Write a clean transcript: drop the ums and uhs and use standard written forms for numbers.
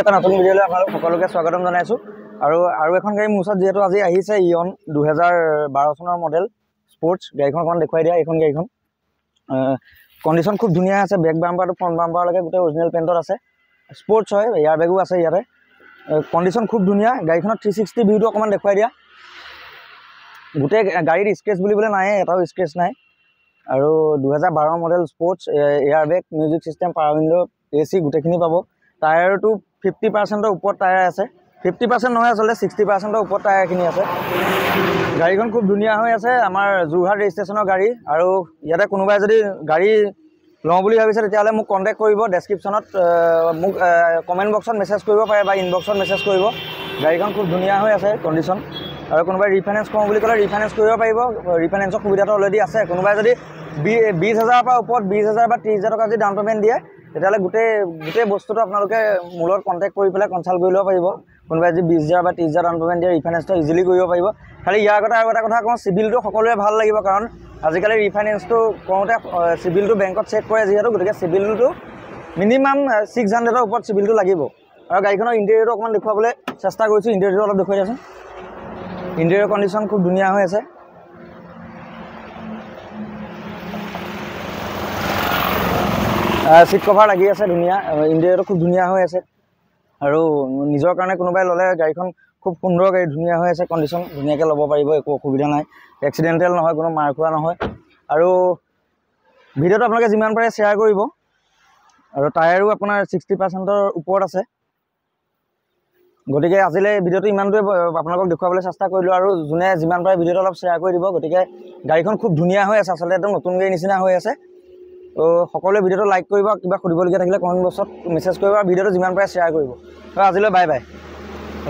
এটা নতুন ভিডিঅ'লৈ আপোনালোক সকলোকে স্বাগতম জনাইছোঁ আৰু এখন গাড়ী মোৰ ওচৰত যিহেতু আজি আহিছে ইয়ন 2012 চনৰ মডেল স্পৰ্টছ গাড়ীখন অকণ দেখুৱাই দিয়া। এইখন গাড়ীখন কণ্ডিশ্যন খুব ধুনীয়া আছে। বেক বাম্পাৰটো ফ্ৰণ্ট বাম্পাৰলৈকে গোটেই অৰিজিনেল পেইণ্টত আছে। স্পৰ্টছ হয়, এয়াৰ বেগো আছে ইয়াতে। কণ্ডিশ্যন খুব ধুনীয়া। গাড়ীখনত 360 ভিউটো অকণমান দেখুৱাই দিয়া। গোটেই গাড়ীত স্ক্ৰেচ বুলিবলৈ নাই, এটাও স্ক্ৰেচ নাই। আৰু 2012 model sports, air bag, music system, power window, AC গোটেইখিনি পাব। টায়াৰটো 50% ওপৰত টায়াৰ আছে। 50% নহয়, আচলতে 60% ওপৰত টায়াৰখিনি আছে। গাড়ীখন খুব ধুনীয়া হৈ আছে। আমাৰ যোৰহাট ৰেজিষ্ট্ৰেশ্যনৰ গাড়ী। আৰু ইয়াতে কোনোবাই যদি গাড়ী লওঁ বুলি ভাবিছে তেতিয়াহ'লে মোক কণ্টেক্ট কৰিব। ডেছক্ৰিপশ্যনত মোক কমেণ্ট বক্সত মেছেজ কৰিব পাৰে বা ইনবক্সত মেছেজ কৰিব। গাড়ীখন খুব ধুনীয়া হৈ আছে কণ্ডিশ্যন। আৰু কোনোবাই ৰিফাইনেন্স কৰোঁ বুলি ক'লে ৰিফাইনেন্স কৰিব পাৰিব। ৰিফাইনেন্সৰ সুবিধাটো অলৰেডি আছে। কোনোবাই যদি 20,000 পৰা ওপৰত 20,000 বা 30,000 টকা যদি ডাউন পে'মেণ্ট দিয়ে তেতিয়াহ'লে গোটেই বস্তুটো আপোনালোকে মোৰ লগত কণ্টেক্ট কৰি পেলাই কনচাল্ট কৰি ল'ব পাৰিব। কোনোবাই যদি 20,000 বা 30,000 ডাউন পে'মেণ্ট দিয়ে ৰিফাইনেন্সটো ইজিলি কৰিব পাৰিব। খালি ইয়াৰ আগতে আৰু এটা কথা কওঁ, চিভিলটো সকলোৰে ভাল লাগিব, কাৰণ আজিকালি ৰিফাইনেন্সটো কৰোঁতে চিভিলটো বেংকত চেক কৰে যিহেতু, গতিকে চিভিলটো মিনিমাম 600ৰ ওপৰত চিভিলটো লাগিব। আৰু গাড়ীখনৰ ইণ্টেৰিয়ৰটো অকণমান দেখুৱাবলৈ চেষ্টা কৰিছোঁ। ইণ্টেৰিয়ৰটো অলপ দেখুৱাই দিয়াচোন। ইণ্টেৰিয়ৰ কণ্ডিশ্যন খুব ধুনীয়া হৈ আছে। চিট কভাৰ লাগি আছে ধুনীয়া। ইণ্টেৰিয়ৰটো খুব ধুনীয়া হৈ আছে। আৰু নিজৰ কাৰণে কোনোবাই ল'লে গাড়ীখন খুব সুন্দৰ গাড়ী, ধুনীয়া হৈ আছে। কণ্ডিশ্যন ধুনীয়াকৈ ল'ব পাৰিব, একো অসুবিধা নাই। এক্সিডেণ্টেল নহয়, কোনো মাৰ খোৱা নহয়। আৰু ভিডিঅ'টো আপোনালোকে যিমান পাৰে শ্বেয়াৰ কৰিব। আৰু টায়াৰো আপোনাৰ 60%ৰ ওপৰত আছে। গতিকে আজিলৈ ভিডিঅ'টো ইমানটোৱে আপোনালোকক দেখুৱাবলৈ চেষ্টা কৰিলোঁ। আৰু যোনে যিমান পাৰে ভিডিঅ'টো অলপ শ্বেয়াৰ কৰি দিব। গতিকে গাড়ীখন খুব ধুনীয়া হৈ আছে, আচলতে একদম নতুন গাড়ী নিচিনা হৈ আছে। তো সকলোৱে ভিডিঅ'টো লাইক কৰিব। কিবা সুধিবলগীয়া থাকিলে কমেণ্ট বক্সত মেছেজ কৰিব আৰু ভিডিঅ'টো যিমান পাৰে শ্বেয়াৰ কৰিব। তো আজিলৈ বাই বাই।